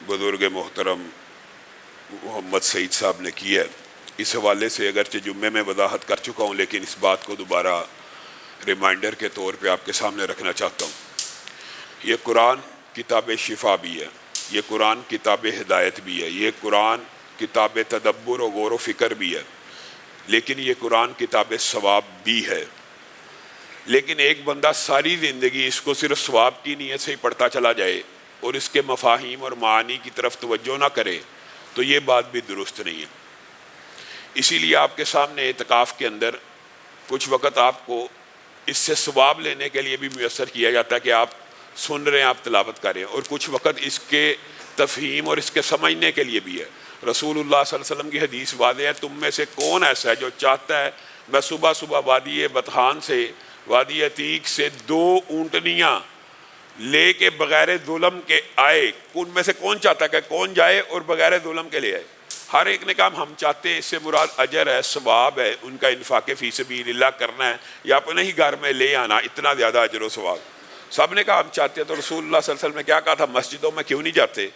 بزرگ محترم محمد سعید صاحب نے کی ہے، اس حوالے سے اگرچہ جمعے میں وضاحت کر چکا ہوں لیکن اس بات کو دوبارہ ریمائنڈر کے طور پہ آپ کے سامنے رکھنا چاہتا ہوں۔ یہ قرآن کتاب شفا بھی ہے، یہ قرآن کتاب ہدایت بھی ہے، یہ قرآن کتاب تدبر و غور و فکر بھی ہے، لیکن یہ قرآن کتاب ثواب بھی ہے۔ لیکن ایک بندہ ساری زندگی اس کو صرف ثواب کی نیت سے ہی پڑھتا چلا جائے اور اس کے مفاہیم اور معانی کی طرف توجہ نہ کرے تو یہ بات بھی درست نہیں ہے۔ اسی لیے آپ کے سامنے اعتکاف کے اندر کچھ وقت آپ کو اس سے ثواب لینے کے لیے بھی میسر کیا جاتا ہے کہ آپ سن رہے ہیں، آپ تلاوت کر رہے ہیں، اور کچھ وقت اس کے تفہیم اور اس کے سمجھنے کے لیے بھی ہے۔ رسول اللہ صلی اللہ علیہ وسلم کی حدیث واضح ہے، تم میں سے کون ایسا ہے جو چاہتا ہے میں صبح صبح وادی بطحان سے وادی عتیق سے 2 اونٹنیاں لے کے بغیر ظلم کے آئے، ان میں سے کون چاہتا ہے کہ کون جائے اور بغیر ظلم کے لے آئے؟ ہر ایک نے کہا ہم چاہتے ہیں، اس سے مراد اجر ہے، ثواب ہے، ان کا انفاق فی سبیل اللہ کرنا ہے یا اپنے ہی گھر میں لے آنا، اتنا زیادہ اجر و ثواب۔ سب نے کہا ہم چاہتے ہیں، تو رسول اللہ صلی اللہ علیہ وسلم نے کیا کہا تھا؟ مسجدوں میں کیوں نہیں جاتے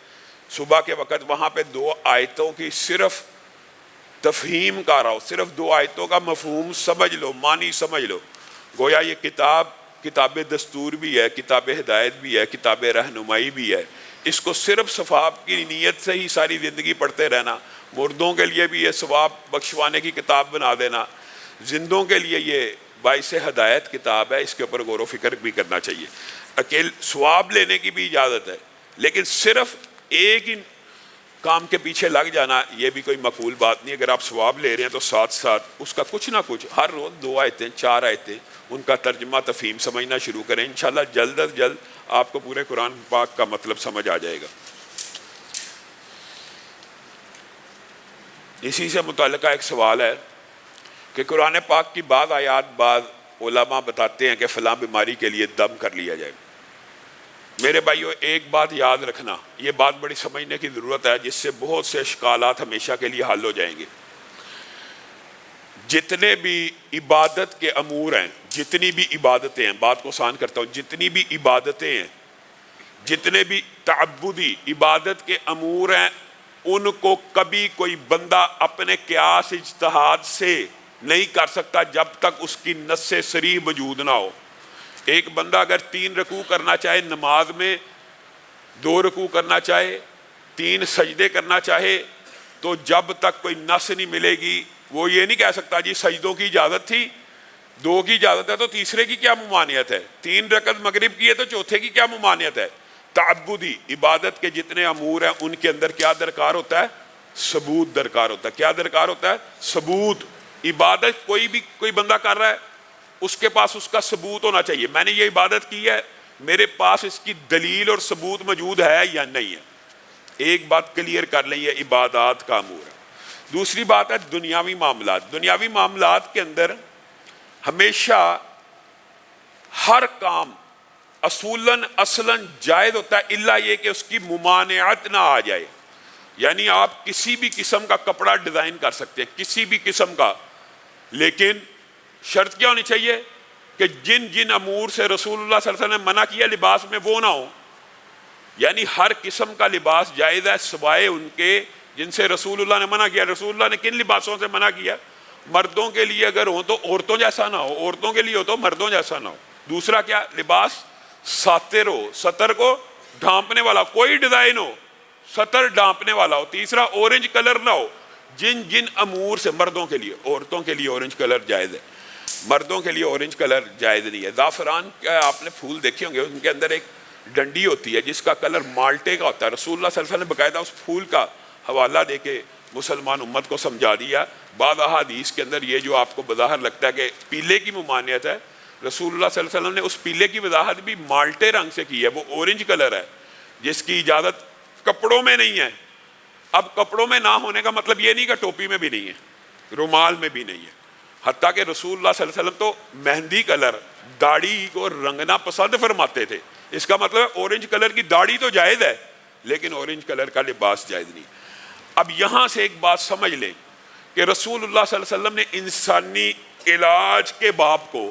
صبح کے وقت؟ وہاں پہ 2 آیتوں کی صرف تفہیم کا رہو، صرف 2 آیتوں کا مفہوم سمجھ لو، معنی سمجھ لو۔ گویا یہ کتاب دستور بھی ہے، کتاب ہدایت بھی ہے، کتاب رہنمائی بھی ہے۔ اس کو صرف ثواب کی نیت سے ہی ساری زندگی پڑھتے رہنا، مردوں کے لیے بھی یہ ثواب بخشوانے کی کتاب بنا دینا، زندوں کے لیے یہ باعث ہدایت کتاب ہے، اس کے اوپر غور و فکر بھی کرنا چاہیے۔ ثواب لینے کی بھی اجازت ہے، لیکن صرف ایک ہی کام کے پیچھے لگ جانا یہ بھی کوئی مقبول بات نہیں۔ اگر آپ ثواب لے رہے ہیں تو ساتھ ساتھ اس کا کچھ نہ کچھ ہر روز 2 آیتیں 4 آیتیں ان کا ترجمہ تفہیم سمجھنا شروع کریں، انشاءاللہ جلد از جلد آپ کو پورے قرآن پاک کا مطلب سمجھ آ جائے گا۔ اسی سے متعلقہ ایک سوال ہے کہ قرآن پاک کی بعض آیات بعض علماء بتاتے ہیں کہ فلاں بیماری کے لیے دم کر لیا جائے۔ میرے بھائیو، ایک بات یاد رکھنا، یہ بات بڑی سمجھنے کی ضرورت ہے، جس سے بہت سے اشکالات ہمیشہ کے لیے حل ہو جائیں گے۔ جتنے بھی عبادت کے امور ہیں، جتنی بھی عبادتیں ہیں، بات کو آسان کرتا ہوں، جتنی بھی عبادتیں ہیں، جتنے بھی تعبدی عبادت کے امور ہیں، ان کو کبھی کوئی بندہ اپنے قیاس اجتہاد سے نہیں کر سکتا جب تک اس کی نص صریح موجود نہ ہو۔ ایک بندہ اگر 3 رکوع کرنا چاہے نماز میں، 2 رکوع کرنا چاہے، 3 سجدے کرنا چاہے، تو جب تک کوئی نص نہیں ملے گی وہ یہ نہیں کہہ سکتا جی سجدوں کی اجازت تھی، 2 کی اجازت ہے تو تیسرے کی کیا ممانعت ہے، 3 رکعت مغرب کی ہے تو چوتھے کی کیا ممانعت ہے۔ تعبدی عبادت کے جتنے امور ہیں ان کے اندر کیا درکار ہوتا ہے؟ ثبوت درکار ہوتا ہے۔ کیا درکار ہوتا ہے؟ ثبوت۔ عبادت کوئی بندہ کر رہا ہے، اس کے پاس اس کا ثبوت ہونا چاہیے، میں نے یہ عبادت کی ہے، میرے پاس اس کی دلیل اور ثبوت موجود ہے یا نہیں ہے۔ ایک بات کلیئر کر لیں، یہ عبادات کا امور ہے۔ دوسری بات ہے دنیاوی معاملات۔ دنیاوی معاملات کے اندر ہمیشہ ہر کام اصلاً جائز ہوتا ہے، الا یہ کہ اس کی ممانعت نہ آ جائے۔ یعنی آپ کسی بھی قسم کا کپڑا ڈیزائن کر سکتے ہیں، کسی بھی قسم کا، لیکن شرط کیا ہونی چاہیے کہ جن امور سے رسول اللہ صلی اللہ علیہ وسلم نے منع کیا لباس میں وہ نہ ہو۔ یعنی ہر قسم کا لباس جائز ہے سوائے ان کے جن سے رسول اللہ نے منع کیا۔ رسول اللہ نے کن لباسوں سے منع کیا؟ مردوں کے لیے اگر ہو تو عورتوں جیسا نہ ہو، عورتوں کے لیے ہو تو مردوں جیسا نہ ہو۔ دوسرا کیا؟ لباس ساتر ہو، سطر کو ڈھانپنے والا، کوئی ڈیزائن ہو، سطر ڈھانپنے والا ہو۔ تیسرا اورنج کلر نہ ہو۔ جن امور سے مردوں کے لیے، عورتوں کے لیے اورنج کلر جائز ہے، مردوں کے لیے اورنج کلر جائز نہیں ہے۔ زعفران کا آپ نے پھول دیکھے ہوں گے، ان کے اندر ایک ڈنڈی ہوتی ہے جس کا کلر مالٹے کا ہوتا ہے۔ رسول اللہ صلی اللہ علیہ وسلم نے باقاعدہ اس پھول کا حوالہ دے کے مسلمان امت کو سمجھا دیا۔ بعض احادیث کے اندر یہ جو آپ کو بظاہر لگتا ہے کہ پیلے کی ممانعت ہے، رسول اللہ صلی اللہ علیہ وسلم نے اس پیلے کی وضاحت بھی مالٹے رنگ سے کی ہے، وہ اورنج کلر ہے جس کی اجازت کپڑوں میں نہیں ہے۔ اب کپڑوں میں نہ ہونے کا مطلب یہ نہیں کہ ٹوپی میں بھی نہیں ہے، رومال میں بھی نہیں ہے۔ حتیٰ کہ رسول اللہ صلی اللہ علیہ وسلم تو مہندی کلر داڑھی کو رنگنا پسند فرماتے تھے۔ اس کا مطلب ہے اورنج کلر کی داڑھی تو جائز ہے لیکن اورنج کلر کا لباس جائز نہیں۔ اب یہاں سے ایک بات سمجھ لیں کہ رسول اللہ صلی اللہ علیہ وسلم نے انسانی علاج کے باب کو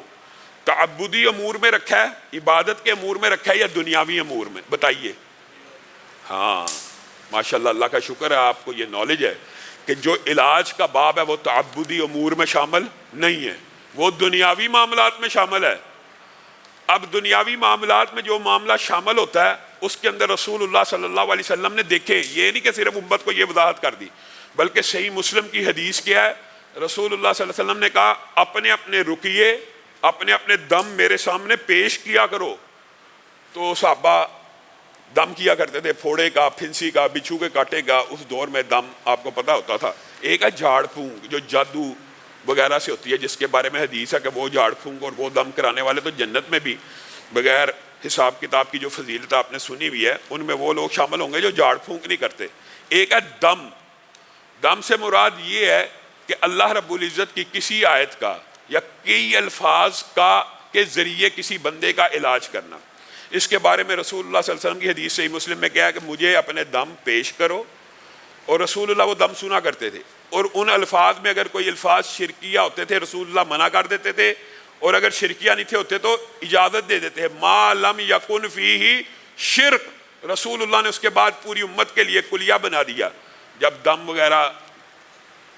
تعبدی امور میں رکھا ہے، عبادت کے امور میں رکھا ہے یا دنیاوی امور میں؟ بتائیے۔ ہاں، ماشاءاللہ، اللہ کا شکر ہے آپ کو یہ نالج ہے کہ جو علاج کا باب ہے وہ تعبدی امور میں شامل نہیں ہے، وہ دنیاوی معاملات میں شامل ہے۔ اب دنیاوی معاملات میں جو معاملہ شامل ہوتا ہے اس کے اندر رسول اللہ صلی اللہ علیہ وسلم نے دیکھے، یہ نہیں کہ صرف امت کو یہ وضاحت کر دی، بلکہ صحیح مسلم کی حدیث کیا ہے، رسول اللہ صلی اللہ علیہ وسلم نے کہا اپنے اپنے رقیے، اپنے اپنے دم میرے سامنے پیش کیا کرو۔ تو صحابہ دم کیا کرتے تھے، پھوڑے کا، پھنسی کا، بچھو کے کاٹے کا، اس دور میں دم آپ کو پتہ ہوتا تھا۔ ایک ہے جھاڑ پھونک جو جادو وغیرہ سے ہوتی ہے، جس کے بارے میں حدیث ہے کہ وہ جھاڑ پھونک اور وہ دم کرانے والے تو جنت میں بھی بغیر حساب کتاب کی جو فضیلت آپ نے سنی ہوئی ہے ان میں وہ لوگ شامل ہوں گے جو جھاڑ پھونک نہیں کرتے۔ ایک ہے دم، دم سے مراد یہ ہے کہ اللہ رب العزت کی کسی آیت کا یا کئی الفاظ کا کے ذریعے کسی بندے کا علاج کرنا۔ اس کے بارے میں رسول اللہ صلی اللہ علیہ وسلم کی حدیث صحیح مسلم میں کیا ہے کہ مجھے اپنے دم پیش کرو، اور رسول اللہ وہ دم سنا کرتے تھے، اور ان الفاظ میں اگر کوئی الفاظ شرکیہ ہوتے تھے رسول اللہ منع کر دیتے تھے، اور اگر شرکیہ نہیں تھے ہوتے تو اجازت دے دیتے ہیں۔ ما لم یکن فیہ شرک، رسول اللہ نے اس کے بعد پوری امت کے لیے کلیہ بنا دیا۔ جب دم وغیرہ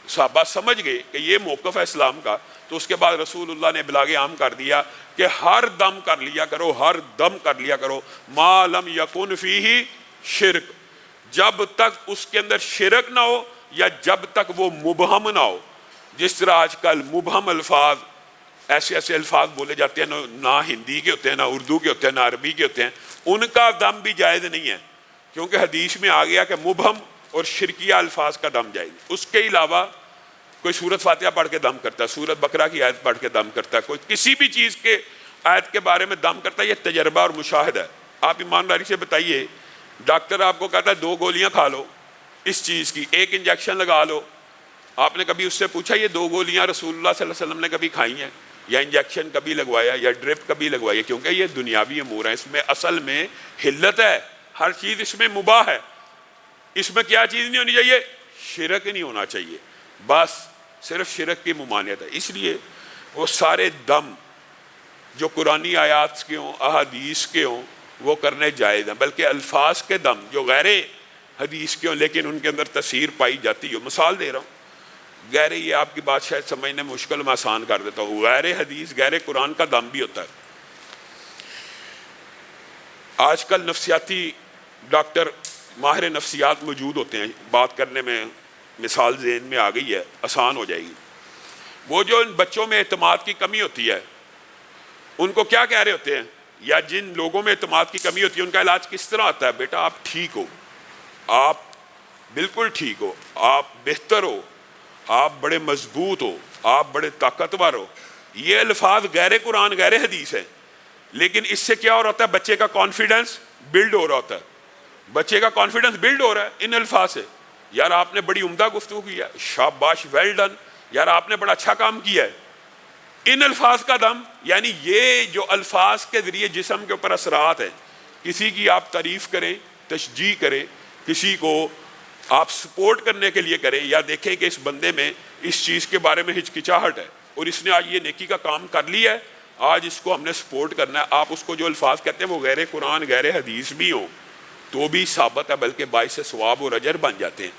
صحابہ سمجھ گئے کہ یہ موقف ہے اسلام کا، تو اس کے بعد رسول اللہ نے ابلاغ عام کر دیا کہ ہر دم کر لیا کرو، ہر دم کر لیا کرو، ما لم یکن فیہ شرک، جب تک اس کے اندر شرک نہ ہو یا جب تک وہ مبہم نہ ہو۔ جس طرح آج کل مبہم الفاظ، ایسے ایسے الفاظ بولے جاتے ہیں نہ ہندی کے ہوتے ہیں، نہ اردو کے ہوتے ہیں، نہ عربی کے ہوتے ہیں، ان کا دم بھی جائز نہیں ہے، کیونکہ حدیث میں آ گیا کہ مبہم اور شرکیہ الفاظ کا دم جائز۔ اس کے علاوہ کوئی سورت فاتحہ پڑھ کے دم کرتا ہے، سورت بقرہ کی آیت پڑھ کے دم کرتا ہے، کوئی کسی بھی چیز کے آیت کے بارے میں دم کرتا ہے، یہ تجربہ اور مشاہدہ ہے۔ آپ ایمانداری سے بتائیے، ڈاکٹر آپ کو کہتا ہے 2 گولیاں کھا لو اس چیز کی، 1 انجیکشن لگا لو، آپ نے کبھی اس سے پوچھا یہ 2 گولیاں رسول اللہ صلی اللہ علیہ وسلم نے کبھی کھائی ہیں، یا انجیکشن کبھی لگوایا، یا ڈرپ کبھی لگوائی ہے؟ کیونکہ یہ دنیاوی امور ہیں، اس میں اصل میں حلت ہے، ہر چیز اس میں مباح ہے۔ اس میں کیا چیز نہیں ہونی چاہیے؟ شرک نہیں ہونا چاہیے، بس صرف شرک کی ممانعت ہے۔ اس لیے وہ سارے دم جو قرآنی آیات کے ہوں، احادیث کے ہوں، وہ کرنے جائز ہیں، بلکہ الفاظ کے دم جو غیر حدیث کے ہوں لیکن ان کے اندر تاثیر پائی جاتی ہو، مثال دے رہا ہوں، غیر، یہ آپ کی بات شاید سمجھنے مشکل، میں آسان کر دیتا ہوں، غیر حدیث غیر قرآن کا دم بھی ہوتا ہے۔ آج کل نفسیاتی ڈاکٹر ماہر نفسیات موجود ہوتے ہیں، بات کرنے میں مثال ذہن میں آ گئی ہے، آسان ہو جائے گی۔ وہ جو ان بچوں میں اعتماد کی کمی ہوتی ہے ان کو کیا کہہ رہے ہوتے ہیں، یا جن لوگوں میں اعتماد کی کمی ہوتی ہے ان کا علاج کس طرح آتا ہے؟ بیٹا آپ ٹھیک ہو، آپ بالکل ٹھیک ہو، آپ بہتر ہو، آپ بڑے مضبوط ہو، آپ بڑے طاقتور ہو۔ یہ الفاظ غیر قرآن غیر حدیث ہے، لیکن اس سے کیا ہو رہا ہے؟ بچے کا کانفیڈنس بلڈ ہو رہا ہوتا ہے، بچے کا کانفیڈنس بلڈ ہو رہا ہے ان الفاظ سے۔ یار آپ نے بڑی عمدہ گفتگو کی ہے، شاباش، ویل ڈن، یار آپ نے بڑا اچھا کام کیا ہے۔ ان الفاظ کا دم، یعنی یہ جو الفاظ کے ذریعے جسم کے اوپر اثرات ہیں، کسی کی آپ تعریف کریں، تشجیع کریں، کسی کو آپ سپورٹ کرنے کے لیے کریں، یا دیکھیں کہ اس بندے میں اس چیز کے بارے میں ہچکچاہٹ ہے اور اس نے آج یہ نیکی کا کام کر لیا ہے، آج اس کو ہم نے سپورٹ کرنا ہے، آپ اس کو جو الفاظ کہتے ہیں وہ غیر قرآن غیر حدیث بھی ہوں تو بھی ثابت ہے، بلکہ باعث ثواب اور اجر بن جاتے ہیں۔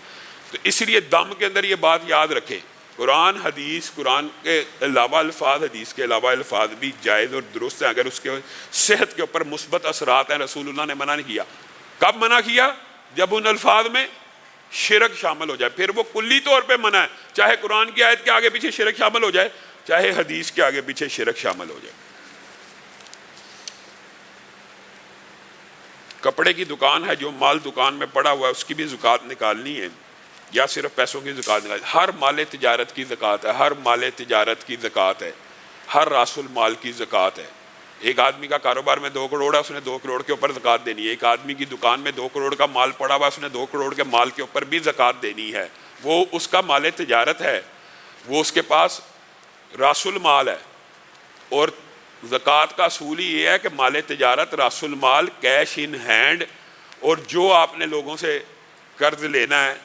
تو اس لیے دم کے اندر یہ بات یاد رکھیں، قرآن حدیث، قرآن کے علاوہ الفاظ، حدیث کے علاوہ الفاظ بھی جائز اور درست ہیں، اگر اس کے صحت کے اوپر مثبت اثرات ہیں۔ رسول اللہ نے منع نہیں کیا۔ کب منع کیا؟ جب ان الفاظ میں شرک شامل ہو جائے، پھر وہ کلی طور پہ منع ہے، چاہے قرآن کی آیت کے آگے پیچھے شرک شامل ہو جائے، چاہے حدیث کے آگے پیچھے شرک شامل ہو جائے۔ کپڑے کی دکان ہے، جو مال دکان میں پڑا ہوا ہے اس کی بھی زکوٰۃ نکالنی ہے، یا صرف پیسوں کی زکوٰۃ نکالنی؟ ہر مال تجارت کی زکوٰۃ ہے، ہر مال تجارت کی زکوٰۃ ہے، ہر راس المال کی زکوٰۃ ہے۔ ایک آدمی کا کاروبار میں 2 کروڑ ہے، اس نے 2 کروڑ کے اوپر زکوٰۃ دینی ہے۔ ایک آدمی کی دکان میں 2 کروڑ کا مال پڑا ہوا ہے، اس نے 2 کروڑ کے مال کے اوپر بھی زکوٰۃ دینی ہے، وہ اس کا مال تجارت ہے، وہ اس کے پاس راس المال ہے۔ اور زکوٰۃ کا اصول ہی یہ ہے کہ مال تجارت، راس المال، کیش ان ہینڈ، اور جو آپ نے لوگوں سے قرض لینا ہے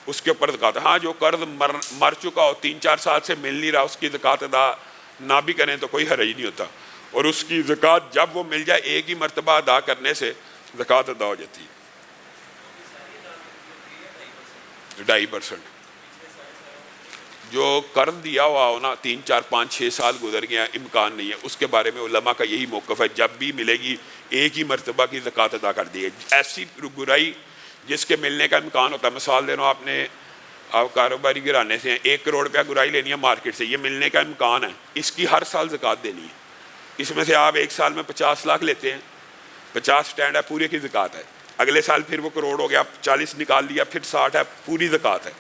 اس کے اوپر زکوٰۃ۔ ہاں، جو قرض مر چکا ہو، 3-4 سال سے مل نہیں رہا، اس کی زکوٰۃ ادا نہ بھی کریں تو کوئی حرج نہیں ہوتا، اور اس کی زکوٰۃ جب وہ مل جائے ایک ہی مرتبہ ادا کرنے سے زکوٰۃ ادا ہو جاتی ہے۔ 2.5%. جو قرض دیا ہوا ہو نا 3 4 5 6 سال گزر گیا، امکان نہیں ہے. اس کے بارے میں علماء کا یہی موقف ہے، جب بھی ملے گی ایک ہی مرتبہ کی زکوٰۃ ادا کر دی ہے. ایسی گرائی جس کے ملنے کا امکان ہوتا ہے، مثال دے رہا ہوں، آپ کاروباری گرانے سے ہیں 1 کروڑ روپیہ گرائی لینی ہے مارکیٹ سے، یہ ملنے کا امکان ہے، اس کی ہر سال زکوٰۃ دینی ہے. اس میں سے آپ ایک سال میں 50 لاکھ لیتے ہیں، 50 سٹینڈ ہے، پورے کی زکوٰۃ ہے. اگلے سال پھر وہ کروڑ ہو گیا، 40 نکال لیا، پھر 60 ہے، پوری زکوٰۃ ہے.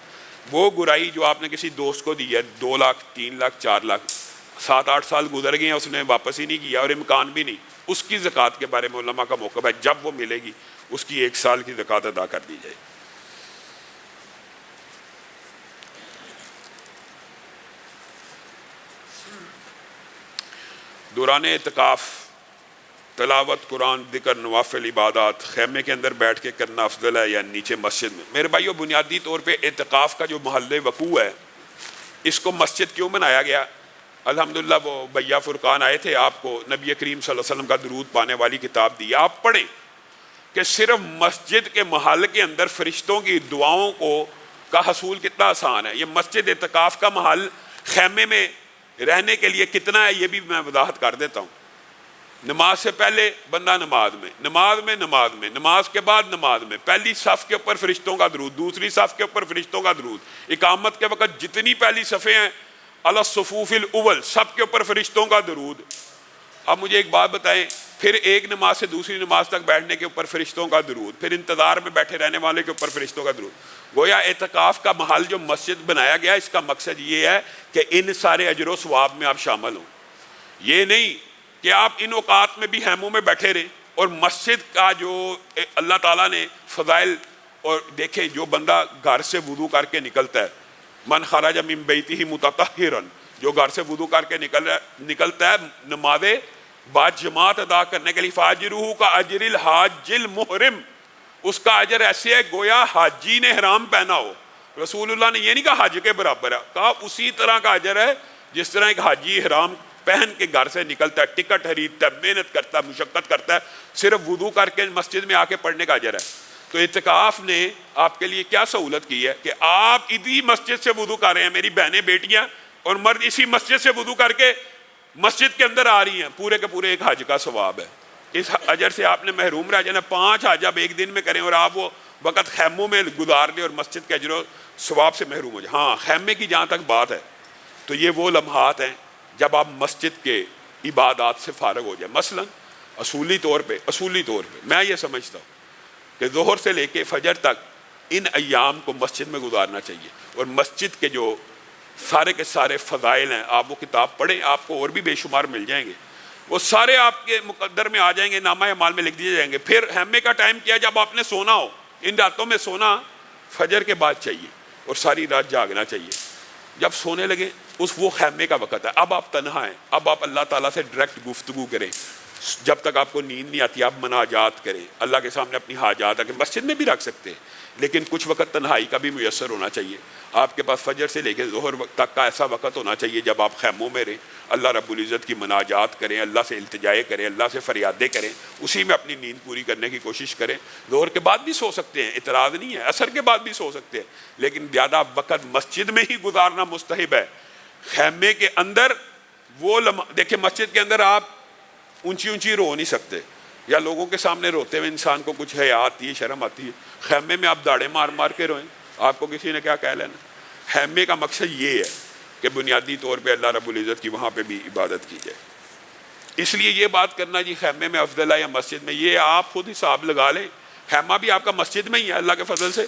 وہ گرائی جو آپ نے کسی دوست کو دی ہے 2 لاکھ 3 لاکھ 4 لاکھ 7 8 سال گزر گئے ہیں، اس نے واپس ہی نہیں کیا اور امکان بھی نہیں، اس کی زکوٰۃ کے بارے میں علماء کا موقف ہے جب وہ ملے گی اس کی 1 سال کی زکوٰۃ ادا کر دی جائے. دوران اعتکاف تلاوت قرآن، ذکر، نوافل عبادات خیمے کے اندر بیٹھ کے کرنا افضل ہے یا نیچے مسجد میں؟ میرے بھائیو، بنیادی طور پہ اعتکاف کا جو محل وقوع ہے اس کو مسجد کیوں بنایا گیا؟ الحمدللہ وہ بھیا فرقان آئے تھے، آپ کو نبی کریم صلی اللہ علیہ وسلم کا درود پانے والی کتاب دی، آپ پڑھیں کہ صرف مسجد کے محل کے اندر فرشتوں کی دعاؤں کا حصول کتنا آسان ہے. یہ مسجد اعتکاف کا محل خیمے میں رہنے کے لیے کتنا ہے یہ بھی میں وضاحت کر دیتا ہوں. نماز سے پہلے بندہ نماز میں، نماز کے بعد نماز میں، پہلی صف کے اوپر فرشتوں کا درود، دوسری صف کے اوپر فرشتوں کا درود، اقامت کے وقت جتنی پہلی صفیں ہیں علی الصفوف الاول سب کے اوپر فرشتوں کا درود. اب مجھے ایک بات بتائیں، پھر ایک نماز سے دوسری نماز تک بیٹھنے کے اوپر فرشتوں کا درود، پھر انتظار میں بیٹھے رہنے والے کے اوپر فرشتوں کا درود. گویا اعتکاف کا محل جو مسجد بنایا گیا اس کا مقصد یہ ہے کہ ان سارے اجر و ثواب میں آپ شامل ہوں. یہ نہیں کہ آپ ان اوقات میں بھی خیموں میں بیٹھے رہیں. اور مسجد کا جو اللہ تعالیٰ نے فضائل، اور دیکھیں جو بندہ گھر سے وضو کر کے نکلتا ہے، من خرج من بیتہ متطہرا، جو گھر سے وضو کر کے نکلتا ہے نماز بعد جماعت ادا کرنے کے لیے، فاجرہ کا اجر الحاج المحرم، اس کا اجر ایسے ہے گویا حاجی نے احرام پہنا ہو. رسول اللہ نے یہ نہیں کہا حج کے برابر ہے، کہا اسی طرح کا اجر ہے جس طرح ایک حاجی احرام پہن کے گھر سے نکلتا ہے، ٹکٹ خریدتا ہے، محنت کرتا ہے، مشقت کرتا ہے، صرف وضو کر کے مسجد میں آ کے پڑھنے کا اجر ہے. تو اعتکاف نے آپ کے لیے کیا سہولت کی ہے کہ آپ اسی مسجد سے وضو کر رہے ہیں، میری بہنیں بیٹیاں اور مرد اسی مسجد سے وضو کر کے مسجد کے اندر آ رہی ہیں، پورے کے پورے ایک حج کا ثواب ہے. اس اجر سے آپ نے محروم رہ جانا. 5 حج آپ ایک دن میں کریں اور آپ وہ وقت خیموں میں گزار دیں اور مسجد کے اجر و ثواب سے محروم ہو جائیں. ہاں، خیمے کی جہاں تک بات ہے تو یہ وہ لمحات ہیں جب آپ مسجد کے عبادات سے فارغ ہو جائیں. مثلا اصولی طور پہ میں یہ سمجھتا ہوں کہ ظہر سے لے کے فجر تک ان ایام کو مسجد میں گزارنا چاہیے. اور مسجد کے جو سارے کے سارے فضائل ہیں، آپ وہ کتاب پڑھیں، آپ کو اور بھی بے شمار مل جائیں گے. وہ سارے آپ کے مقدر میں آ جائیں گے، نامہ اعمال میں لکھ دیے جائیں گے. پھر خیمے کا ٹائم کیا؟ جب آپ نے سونا ہو. ان راتوں میں سونا فجر کے بعد چاہیے اور ساری رات جاگنا چاہیے. جب سونے لگے وہ خیمے کا وقت ہے. اب آپ تنہا ہیں، اب آپ اللہ تعالیٰ سے ڈائریکٹ گفتگو کریں. جب تک آپ کو نیند نہیں آتی آپ مناجات کریں، اللہ کے سامنے اپنی حاجات آ کے مسجد میں بھی رکھ سکتے ہیں، لیکن کچھ وقت تنہائی کا بھی میسر ہونا چاہیے. آپ کے پاس فجر سے لے کے ظہر تک کا ایسا وقت ہونا چاہیے جب آپ خیموں میں رہیں، اللہ رب العزت کی مناجات کریں، اللہ سے التجائے کریں، اللہ سے فریادیں کریں، اسی میں اپنی نیند پوری کرنے کی کوشش کریں. ظہر کے بعد بھی سو سکتے ہیں، اعتراض نہیں ہے، عصر کے بعد بھی سو سکتے ہیں، لیکن زیادہ وقت مسجد میں ہی گزارنا مستحب ہے. خیمے کے اندر وہ دیکھیں، مسجد کے اندر آپ اونچی رو نہیں سکتے، یا لوگوں کے سامنے روتے ہوئے انسان کو کچھ حیا آتی ہے، شرم آتی ہے. خیمے میں آپ داڑے مار کے روئیں، آپ کو کسی نے کیا کہہ لینا. خیمے کا مقصد یہ ہے کہ بنیادی طور پہ اللہ رب العزت کی وہاں پہ بھی عبادت کی جائے. اس لیے یہ بات کرنا جی خیمے میں افضل ہے یا مسجد میں، یہ آپ خود حساب لگا لیں. خیمہ بھی آپ کا مسجد میں ہی ہے اللہ کے فضل سے.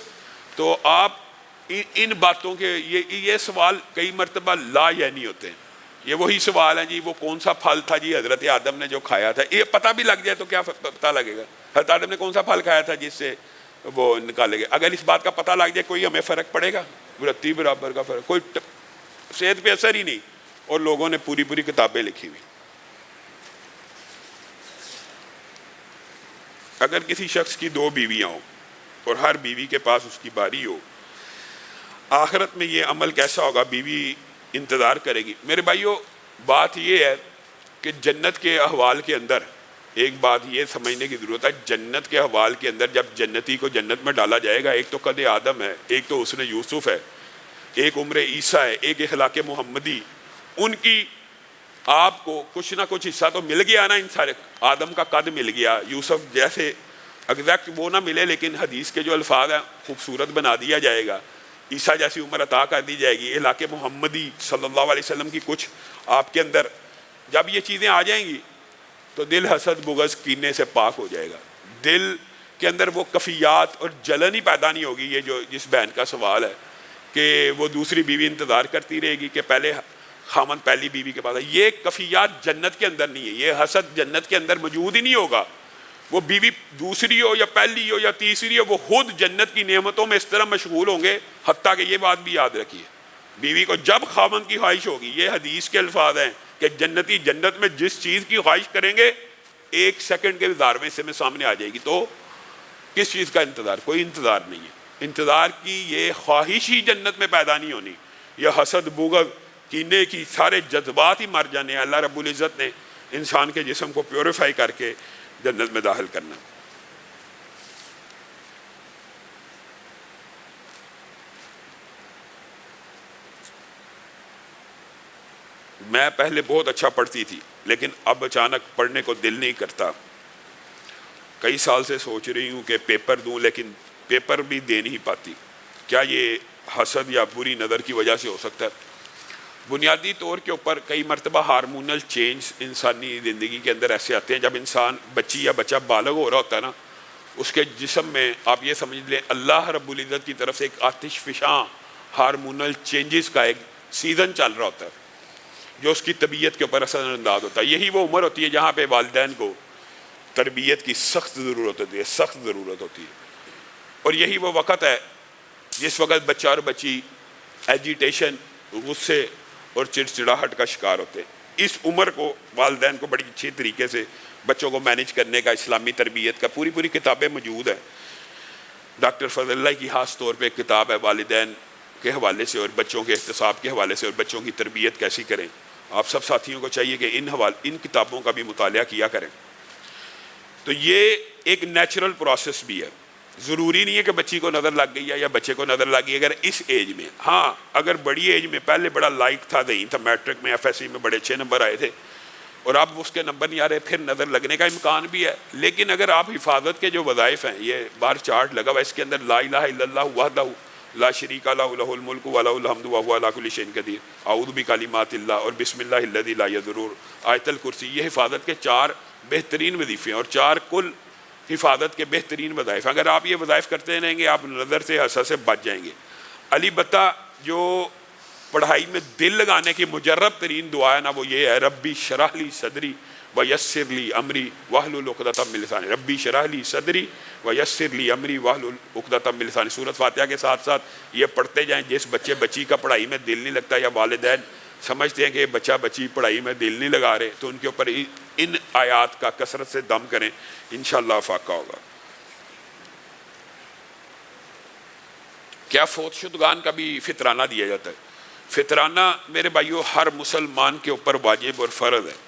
تو آپ ان باتوں کے یہ سوال کئی مرتبہ لا یعنی ہوتے ہیں. یہ وہی سوال ہے جی وہ کون سا پھل تھا جی حضرت آدم نے جو کھایا تھا، یہ پتہ بھی لگ جائے تو کیا پتہ لگے گا حضرت آدم نے کون سا پھل کھایا تھا جس سے وہ نکالے گئے. اگر اس بات کا پتہ لگ جائے کوئی ہمیں فرق پڑے گا؟ رتی برابر کا فرق، کوئی صحت پہ اثر ہی نہیں. اور لوگوں نے پوری کتابیں لکھی ہوئی. اگر کسی شخص کی 2 بیویاں ہوں اور ہر بیوی کے پاس اس کی باری ہو، آخرت میں یہ عمل کیسا ہوگا؟ بیوی انتظار کرے گی. میرے بھائیو، بات یہ ہے کہ جنت کے احوال کے اندر ایک بات یہ سمجھنے کی ضرورت ہے، جنت کے حوال کے اندر جب جنتی کو جنت میں ڈالا جائے گا، ایک تو قد آدم ہے، ایک تو حسن یوسف ہے، ایک عمر عیسیٰ ہے، ایک اخلاق محمدی، ان کی آپ کو کچھ نہ کچھ حصہ تو مل گیا نا، ان سارے آدم کا قد مل گیا، یوسف جیسے ایگزیکٹ وہ نہ ملے لیکن حدیث کے جو الفاظ ہیں خوبصورت بنا دیا جائے گا، عیسیٰ جیسی عمر عطا کر دی جائے گی، اخلاق محمدی صلی اللہ علیہ وسلم کی کچھ آپ کے اندر جب یہ چیزیں آ جائیں گی تو دل حسد بغض کینے سے پاک ہو جائے گا، دل کے اندر وہ کفیات اور جلن ہی پیدا نہیں ہوگی۔ یہ جو جس بہن کا سوال ہے کہ وہ دوسری بیوی انتظار کرتی رہے گی کہ پہلے خامن پہلی بیوی کے پاس ہے، یہ کفیات جنت کے اندر نہیں ہے، یہ حسد جنت کے اندر موجود ہی نہیں ہوگا۔ وہ بیوی دوسری ہو یا پہلی ہو یا تیسری ہو، وہ خود جنت کی نعمتوں میں اس طرح مشغول ہوں گے، حتیٰ کہ یہ بات بھی یاد رکھیے بیوی کو جب خامن کی خواہش ہوگی، یہ حدیث کے الفاظ ہیں کہ جنتی جنت میں جس چیز کی خواہش کریں گے 1 سیکنڈ کے انتظار میں سے میں سامنے آ جائے گی۔ تو کس چیز کا انتظار؟ کوئی انتظار نہیں ہے، انتظار کی یہ خواہش ہی جنت میں پیدا نہیں ہونی، یہ حسد بغض کینے کی سارے جذبات ہی مر جانے ہیں۔ اللہ رب العزت نے انسان کے جسم کو پیوریفائی کر کے جنت میں داخل کرنا۔ میں پہلے بہت اچھا پڑھتی تھی لیکن اب اچانک پڑھنے کو دل نہیں کرتا، کئی سال سے سوچ رہی ہوں کہ پیپر دوں لیکن پیپر بھی دے نہیں پاتی، کیا یہ حسد یا بری نظر کی وجہ سے ہو سکتا ہے؟ بنیادی طور کے اوپر کئی مرتبہ ہارمونل چینج انسانی زندگی کے اندر ایسے آتے ہیں، جب انسان بچی یا بچہ بالغ ہو رہا ہوتا ہے نا، اس کے جسم میں آپ یہ سمجھ لیں اللہ رب العزت کی طرف سے ایک آتش فشاں ہارمونل چینجز کا ایک سیزن چل رہا ہوتا ہے جو اس کی طبیعت کے اوپر اثر انداز ہوتا ہے۔ یہی وہ عمر ہوتی ہے جہاں پہ والدین کو تربیت کی سخت ضرورت ہوتی ہے، سخت ضرورت ہوتی ہے، اور یہی وہ وقت ہے جس وقت بچہ اور بچی ایجیٹیشن، غصے اور چڑچڑاہٹ کا شکار ہوتے ہیں۔ اس عمر کو والدین کو بڑی اچھی طریقے سے بچوں کو مینج کرنے کا، اسلامی تربیت کا پوری کتابیں موجود ہیں۔ ڈاکٹر فضل اللہ کی خاص طور پہ ایک کتاب ہے والدین کے حوالے سے اور بچوں کے احتساب کے حوالے سے، اور بچوں کی تربیت کیسی کریں۔ آپ سب ساتھیوں کو چاہیے کہ ان کتابوں کا بھی مطالعہ کیا کریں۔ تو یہ ایک نیچرل پروسیس بھی ہے، ضروری نہیں ہے کہ بچی کو نظر لگ گئی ہے یا بچے کو نظر لگ گئی اگر اس ایج میں، ہاں اگر بڑی ایج میں پہلے بڑا لائق تھا، ذہین تھا، میٹرک میں ایف ایس سی میں بڑے اچھے نمبر آئے تھے اور اب اس کے نمبر نہیں آ رہے، پھر نظر لگنے کا امکان بھی ہے۔ لیکن اگر آپ حفاظت کے جو وظائف ہیں، یہ بار چارٹ لگا ہوا ہے، اس کے اندر لا الہ الا اللہ وحدہ لا شریک لہ لہ الملک ولہ الحمد وہو علی کل شیء قدیر، اعوذ بکلمات اللہ اور بسم اللہ الذی لا یضر، آیت الکرسی، یہ حفاظت کے 4 بہترین وظیفے ہیں اور 4 کل حفاظت کے بہترین وظائف۔ اگر آپ یہ وظائف کرتے رہیں گے آپ نظر سے حسد سے بچ جائیں گے۔ علی بتہ جو پڑھائی میں دل لگانے کی مجرب ترین دعا ہے نا، وہ یہ ہے ربی شرح لی صدری ویسر لی امری واحلل عقدۃ من لسانی، ربی شرح لی صدری ویسر لی امری واحلل عقدۃ من لسانی۔ سورۃ فاتحہ کے ساتھ ساتھ یہ پڑھتے جائیں۔ جس بچے بچی کا پڑھائی میں دل نہیں لگتا یا والدین سمجھتے ہیں کہ بچہ بچی پڑھائی میں دل نہیں لگا رہے، تو ان کے اوپر ان آیات کا کثرت سے دم کریں، انشاءاللہ فاقہ ہوگا۔ کیا فوت شدگان کا بھی فطرانہ دیا جاتا ہے؟ فطرانہ میرے بھائیو ہر مسلمان کے اوپر واجب اور فرض ہے۔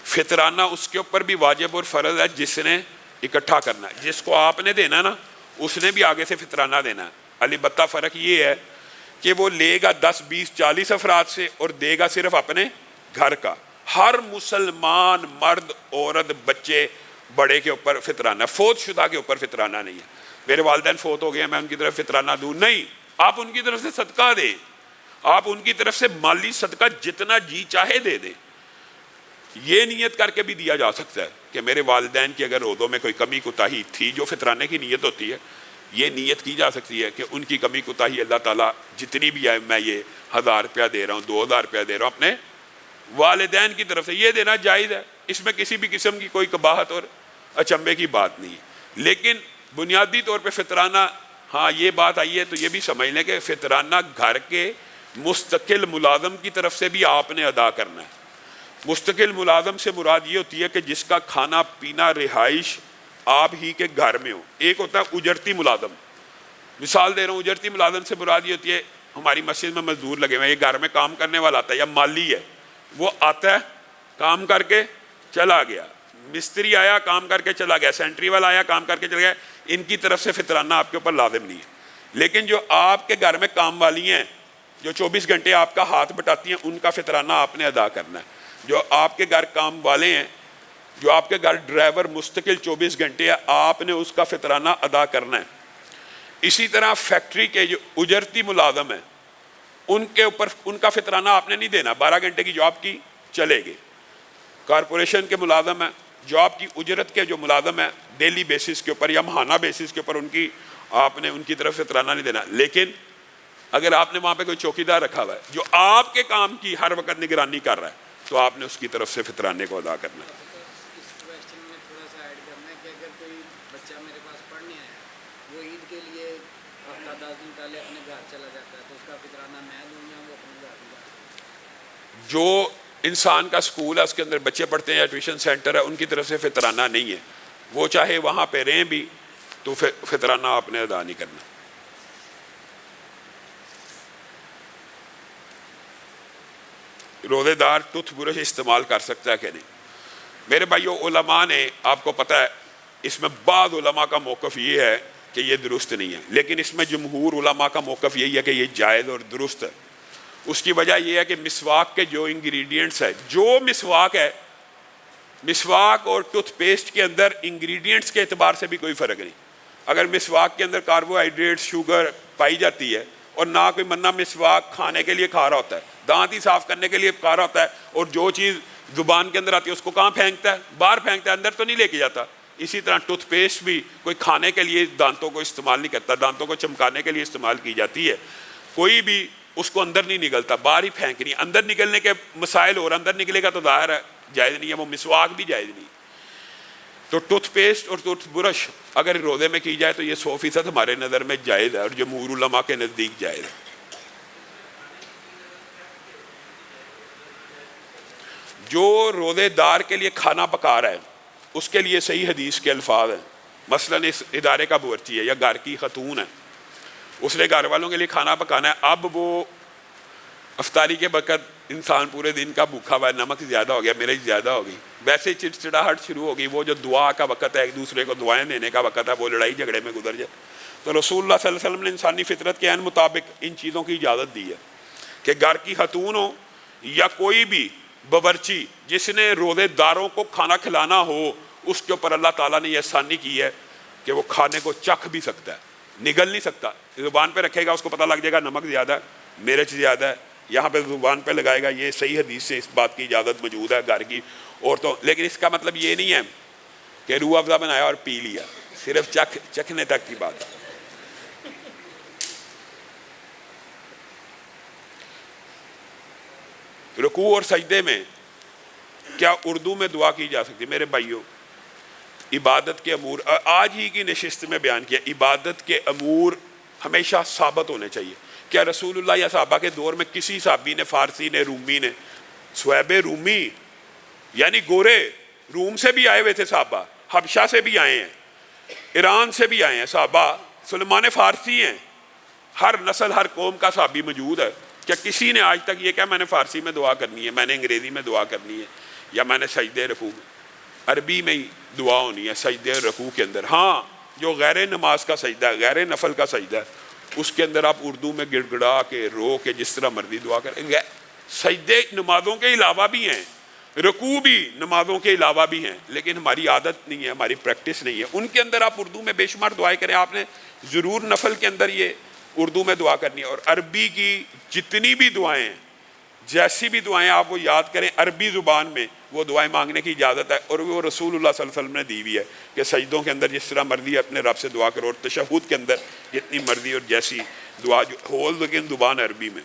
فطرانہ اس کے اوپر بھی واجب اور فرض ہے جس نے اکٹھا کرنا ہے، جس کو آپ نے دینا نا اس نے بھی آگے سے فطرانہ دینا ہے۔ البتہ فرق یہ ہے کہ وہ لے گا 10 20 40 افراد سے اور دے گا صرف اپنے گھر کا۔ ہر مسلمان مرد عورت بچے بڑے کے اوپر فطرانہ، فوت شدہ کے اوپر فطرانہ نہیں ہے۔ میرے والدین فوت ہو گئے میں ان کی طرف فطرانہ دوں، نہیں، آپ ان کی طرف سے صدقہ دیں، آپ ان کی طرف سے مالی صدقہ جتنا جی چاہے دے دیں۔ یہ نیت کر کے بھی دیا جا سکتا ہے کہ میرے والدین کی اگر روزوں میں کوئی کمی کوتاہی تھی، جو فطرانے کی نیت ہوتی ہے، یہ نیت کی جا سکتی ہے کہ ان کی کمی کوتاہی اللہ تعالیٰ جتنی بھی ہے، میں یہ 1000 روپیہ دے رہا ہوں، 2000 روپیہ دے رہا ہوں اپنے والدین کی طرف سے، یہ دینا جائز ہے، اس میں کسی بھی قسم کی کوئی قباحت اور اچنبے کی بات نہیں ہے۔ لیکن بنیادی طور پہ فطرانہ، ہاں یہ بات آئی ہے تو یہ بھی سمجھ لیں کہ فطرانہ گھر کے مستقل ملازم کی طرف سے بھی آپ نے ادا کرنا ہے۔ مستقل ملازم سے مراد یہ ہوتی ہے کہ جس کا کھانا پینا رہائش آپ ہی کے گھر میں ہو۔ ایک ہوتا ہے اجرتی ملازم، مثال دے رہا ہوں، اجرتی ملازم سے مراد یہ ہوتی ہے ہماری مسجد میں مزدور لگے ہوئے ہیں، یہ گھر میں کام کرنے والا آتا ہے یا مالی ہے، وہ آتا ہے کام کر کے چلا گیا، مستری آیا کام کر کے چلا گیا، سینٹری والا آیا کام کر کے چلا گیا، ان کی طرف سے فطرانہ آپ کے اوپر لازم نہیں ہے. لیکن جو آپ کے گھر میں کام والی ہیں جو 24 گھنٹے آپ کا ہاتھ بٹاتی ہیں، ان کا فطرانہ آپ نے ادا کرنا ہے. جو آپ کے گھر کام والے ہیں، جو آپ کے گھر ڈرائیور مستقل 24 گھنٹے ہے، آپ نے اس کا فطرانہ ادا کرنا ہے. اسی طرح فیکٹری کے جو اجرتی ملازم ہیں، ان کے اوپر ان کا فطرانہ آپ نے نہیں دینا، 12 گھنٹے کی جاب کی چلے گی. کارپوریشن کے ملازم ہیں، جاب کی اجرت کے جو ملازم ہیں، ڈیلی بیسس کے اوپر یا ماہانہ بیسس کے اوپر آپ نے ان کی طرف فطرانہ نہیں دینا. لیکن اگر آپ نے وہاں پہ کوئی چوکیدار رکھا ہوا ہے جو آپ کے کام کی ہر وقت نگرانی کر رہا ہے، تو آپ نے اس کی طرف سے فطرانے کو ادا کرنا ہے. اس کویسچن میں تھوڑا سا ایڈ کرنا ہے کہ اگر کوئی بچہ میرے پاس پڑھنے آیا، وہ عید کے لیے ہفتہ 10 دن پہلے اپنے گھر چلا جاتا ہے، تو اس کا فطرانہ میں دوں یا وہ اپنے گھر دوں؟ جو انسان کا سکول ہے، اس کے اندر بچے پڑھتے ہیں یا ٹیوشن سینٹر ہے، ان کی طرف سے فطرانہ نہیں ہے. وہ چاہے وہاں پہ رہیں بھی تو فطرانہ آپ نے ادا نہیں کرنا. روزے دار ٹوتھ برش استعمال کر سکتا ہے کہ نہیں؟ میرے بھائیو، علماء نے، آپ کو پتہ ہے اس میں بعض علماء کا موقف یہ ہے کہ یہ درست نہیں ہے، لیکن اس میں جمہور علماء کا موقف یہی ہے کہ یہ جائز اور درست ہے. اس کی وجہ یہ ہے کہ مسواک کے جو انگریڈینٹس ہے، جو مسواک ہے، مسواک اور ٹوتھ پیسٹ کے اندر انگریڈینٹس کے اعتبار سے بھی کوئی فرق نہیں. اگر مسواک کے اندر کاربوہائیڈریٹ، شوگر پائی جاتی ہے، اور نہ کوئی منا مسواک کھانے کے لیے کھا رہا ہوتا ہے، دانت ہی صاف کرنے کے لیے کھا رہا ہوتا ہے، اور جو چیز زبان کے اندر آتی ہے اس کو کہاں پھینکتا ہے؟ باہر پھینکتا ہے، اندر تو نہیں لے کے جاتا. اسی طرح ٹوتھ پیسٹ بھی کوئی کھانے کے لیے دانتوں کو استعمال نہیں کرتا، دانتوں کو چمکانے کے لیے استعمال کی جاتی ہے. کوئی بھی اس کو اندر نہیں نگلتا، باہر ہی پھینکنی. اندر نکلنے کے مسائل، اور اندر نکلے گا تو ظاہر ہے جائز نہیں ہے، وہ مسواک بھی جائز نہیں. تو ٹوتھ پیسٹ اور ٹوتھ برش اگر روزے میں کی جائے تو یہ 100% ہمارے نظر میں جائز ہے، اور جمہور علماء کے نزدیک جائز ہے. جو روزے دار کے لیے کھانا پکا رہا ہے، اس کے لیے صحیح حدیث کے الفاظ ہیں. مثلاً اس ادارے کا باورچی ہے یا گھر کی خاتون ہے، اس نے گھر والوں کے لیے کھانا پکانا ہے. اب وہ افطاری کے وقت انسان پورے دن کا بھوکا ہوا ہے، نمک زیادہ ہو گیا، مرچ زیادہ ہو گئی، ویسے ہی چڑچڑاہٹ شروع ہو گئی. وہ جو دعا کا وقت ہے، ایک دوسرے کو دعائیں دینے کا وقت ہے، وہ لڑائی جھگڑے میں گزر جائے. تو رسول اللہ صلی اللہ علیہ وسلم نے انسانی فطرت کے عین مطابق ان چیزوں کی اجازت دی ہے کہ گھر کی خاتون ہو یا کوئی بھی باورچی جس نے روزے داروں کو کھانا کھلانا ہو، اس کے اوپر اللہ تعالیٰ نے یہ آسانی کی ہے کہ وہ کھانے کو چکھ بھی سکتا ہے، نگل نہیں سکتا. زبان پہ رکھے گا، اس کو پتہ لگ جائے گا نمک زیادہ ہے، مرچ زیادہ ہے، یہاں پہ زبان پہ لگائے گا. یہ صحیح حدیث سے اس بات کی اجازت موجود ہے گھر کی عورتوں. لیکن اس کا مطلب یہ نہیں ہے کہ روح افزا بنایا اور پی لیا، صرف چکھنے تک کی بات ہے. رکوع اور سجدے میں کیا اردو میں دعا کی جا سکتی؟ میرے بھائیوں، عبادت کے امور آج ہی کی نشست میں بیان کیا. عبادت کے امور ہمیشہ ثابت ہونے چاہیے. کیا رسول اللہ یا صحابہ کے دور میں کسی صحابی نے، فارسی نے، رومی نے، صہیب رومی یعنی گورے، روم سے بھی آئے ہوئے تھے صحابہ، حبشہ سے بھی آئے ہیں، ایران سے بھی آئے ہیں صحابہ، سلمان فارسی ہیں. ہر نسل، ہر قوم کا صحابی موجود ہے. کیا کسی نے آج تک یہ کہا میں نے فارسی میں دعا کرنی ہے، میں نے انگریزی میں دعا کرنی ہے، یا میں نے سجدے رکوع میں؟ عربی میں ہی دعا ہونی ہے سجدے رکوع کے اندر. ہاں، جو غیر نماز کا سجدہ ہے، غیر نفل کا سجدہ ہے، اس کے اندر آپ اردو میں گڑ گڑا کے، رو کے، جس طرح مرضی دعا کریں گے. سجدے نمازوں کے علاوہ بھی ہیں، رکوع بھی نمازوں کے علاوہ بھی ہیں، لیکن ہماری عادت نہیں ہے، ہماری پریکٹس نہیں ہے. ان کے اندر آپ اردو میں بے شمار دعائیں کریں. آپ نے ضرور نفل کے اندر یہ اردو میں دعا کرنی ہے. اور عربی کی جتنی بھی دعائیں ہیں، جیسی بھی دعائیں آپ وہ یاد کریں، عربی زبان میں وہ دعائیں مانگنے کی اجازت ہے. اور وہ رسول اللہ صلی اللہ علیہ وسلم نے دی ہوئی ہے کہ سجدوں کے اندر جس طرح مرضی اپنے رب سے دعا کرو، اور تشہد کے اندر جتنی مرضی اور جیسی دعا جو ہو، لیکن زبان عربی میں.